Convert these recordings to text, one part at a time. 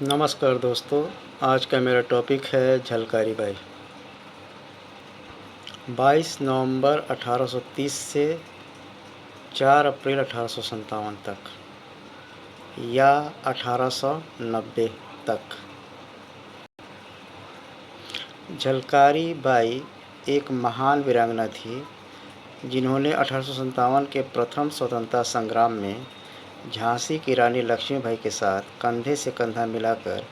नमस्कार दोस्तों, आज का मेरा टॉपिक है झलकारी बाई। 22 नवंबर 1830 से 4 अप्रैल 1857 तक या 1890 तक। झलकारी बाई एक महान वीरांगना थी जिन्होंने 1857 के प्रथम स्वतंत्रता संग्राम में झांसी की रानी लक्ष्मीबाई के साथ कंधे से कंधा मिलाकर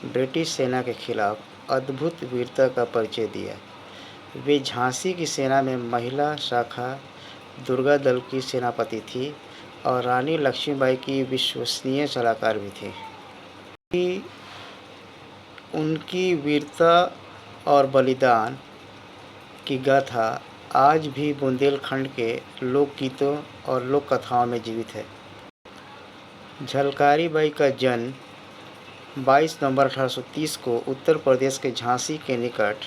ब्रिटिश सेना के खिलाफ अद्भुत वीरता का परिचय दिया। वे झांसी की सेना में महिला शाखा दुर्गा दल की सेनापति थी और रानी लक्ष्मीबाई की विश्वसनीय सलाहकार भी थी। उनकी वीरता और बलिदान की गाथा आज भी बुंदेलखंड के लोकगीतों और लोक कथाओं में जीवित है। झलकारी बाई का जन्म 22 नवंबर 1830 को उत्तर प्रदेश के झांसी के निकट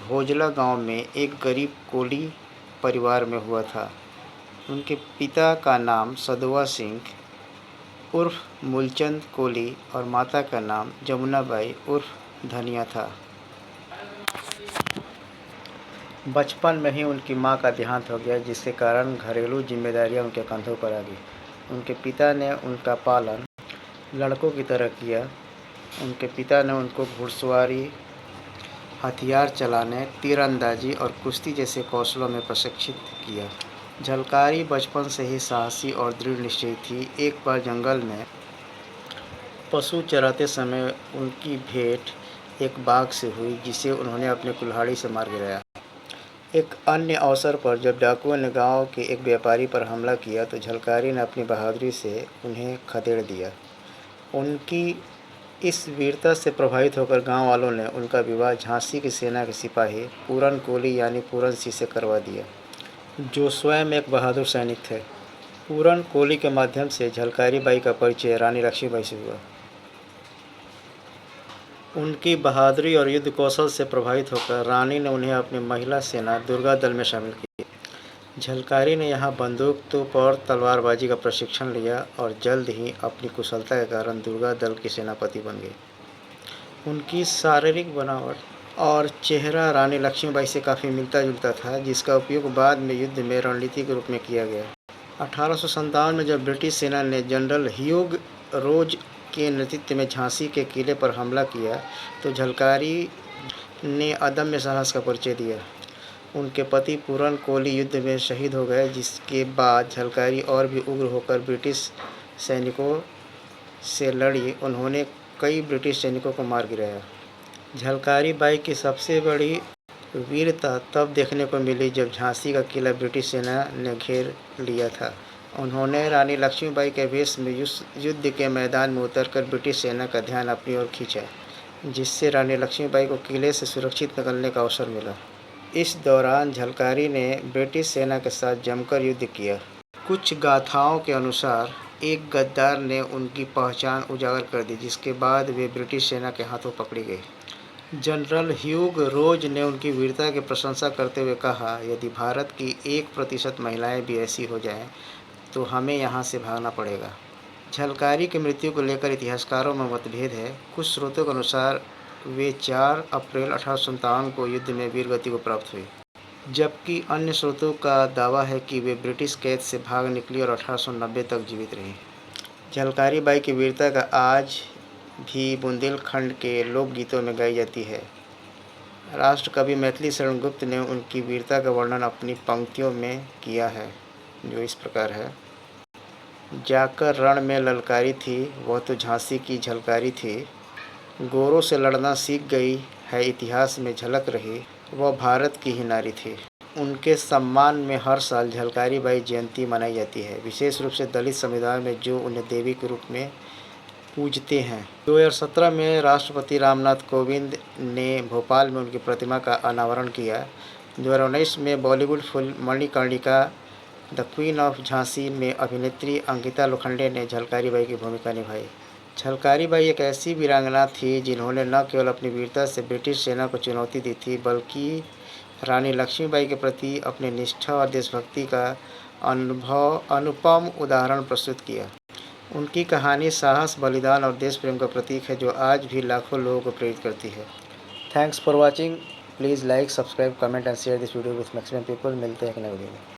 भोजला गांव में एक गरीब कोली परिवार में हुआ था। उनके पिता का नाम सदुआ सिंह उर्फ मूलचंद कोली और माता का नाम जमुनाबाई उर्फ धनिया था। बचपन में ही उनकी मां का देहांत हो गया, जिसके कारण घरेलू जिम्मेदारियां उनके कंधों पर आ गई। उनके पिता ने उनका पालन लड़कों की तरह किया। उनके पिता ने उनको घुड़सवारी, हथियार चलाने, तीरंदाजी और कुश्ती जैसे कौशलों में प्रशिक्षित किया। झलकारी बचपन से ही साहसी और दृढ़ निश्चयी थी। एक बार जंगल में पशु चराते समय उनकी भेंट एक बाघ से हुई, जिसे उन्होंने अपने कुल्हाड़ी से मार गिराया। एक अन्य अवसर पर जब डाकुओं ने गांव के एक व्यापारी पर हमला किया तो झलकारी ने अपनी बहादुरी से उन्हें खदेड़ दिया। उनकी इस वीरता से प्रभावित होकर गांव वालों ने उनका विवाह झांसी की सेना के सिपाही पूरन कोली यानी पूरन सिंह से करवा दिया, जो स्वयं एक बहादुर सैनिक थे। पूरन कोली के माध्यम से झलकारी बाई का परिचय रानी लक्ष्मीबाई से हुआ। उनकी बहादुरी और युद्ध कौशल से प्रभावित होकर रानी ने उन्हें अपनी महिला सेना दुर्गा दल में शामिल किया। झलकारी ने यहाँ बंदूक, तोप और तलवारबाजी का प्रशिक्षण लिया और जल्द ही अपनी कुशलता के कारण दुर्गा दल की सेनापति बन गए। उनकी शारीरिक बनावट और चेहरा रानी लक्ष्मीबाई से काफ़ी मिलता जुलता था, जिसका उपयोग बाद में युद्ध में रणनीति के रूप में किया गया। 1857 में जब ब्रिटिश सेना ने जनरल ह्यूग रोज के नेतृत्व में झांसी के किले पर हमला किया तो झलकारी ने अदम्य साहस का परिचय दिया। उनके पति पूरन कोली युद्ध में शहीद हो गए, जिसके बाद झलकारी और भी उग्र होकर ब्रिटिश सैनिकों से लड़ी। उन्होंने कई ब्रिटिश सैनिकों को मार गिराया। झलकारी बाई की सबसे बड़ी वीरता तब देखने को मिली जब झांसी का किला ब्रिटिश सेना ने घेर लिया था। उन्होंने रानी लक्ष्मीबाई के वेश में युद्ध के मैदान में उतरकर ब्रिटिश सेना का ध्यान अपनी ओर खींचा, जिससे रानी लक्ष्मीबाई को किले से सुरक्षित निकलने का अवसर मिला। इस दौरान झलकारी ने ब्रिटिश सेना के साथ जमकर युद्ध किया। कुछ गाथाओं के अनुसार एक गद्दार ने उनकी पहचान उजागर कर दी, जिसके बाद वे ब्रिटिश सेना के हाथों पकड़ी गई। जनरल ह्यूग रोज ने उनकी वीरता की प्रशंसा करते हुए कहा, यदि भारत की 1% महिलाएं भी ऐसी हो जाएं तो हमें यहाँ से भागना पड़ेगा। झलकारी की मृत्यु को लेकर इतिहासकारों में मतभेद है। कुछ स्रोतों के अनुसार वे 4 अप्रैल 1857 को युद्ध में वीरगति को प्राप्त हुई, जबकि अन्य स्रोतों का दावा है कि वे ब्रिटिश कैद से भाग निकली और 1890 तक जीवित रहीं। झलकारी बाई की वीरता का आज भी बुंदेलखंड के लोकगीतों में गाई जाती है। राष्ट्रकवि मैथिली शरण गुप्त ने उनकी वीरता का वर्णन अपनी पंक्तियों में किया है, जो इस प्रकार है। जाकर रण में ललकारी थी, वह तो झांसी की झलकारी थी। गोरों से लड़ना सीख गई है, इतिहास में झलक रही, वह भारत की ही नारी थी। उनके सम्मान में हर साल झलकारी बाई जयंती मनाई जाती है, विशेष रूप से दलित समुदाय में, जो उन्हें देवी के रूप में पूजते हैं। 2017 में राष्ट्रपति रामनाथ कोविंद ने भोपाल में उनकी प्रतिमा का अनावरण किया। 2019 में Bollywood film Manikarnika the queen of Jhansi में अभिनेत्री अंकिता लोखंडे ने झलकारी बाई की भूमिका निभाई। झलकारी बाई एक ऐसी वीरांगना थी जिन्होंने न केवल अपनी वीरता से ब्रिटिश सेना को चुनौती दी थी, बल्कि रानी लक्ष्मीबाई के प्रति अपनी निष्ठा और देशभक्ति का अनुपम उदाहरण प्रस्तुत किया। उनकी कहानी साहस, बलिदान और देश प्रेम का प्रतीक है जो आज भी लाखों लोगों को प्रेरित करती है। Thanks for watching. Please like, subscribe, comment and share this video with maximum people. मिलते हैं एक नए वीडियो में।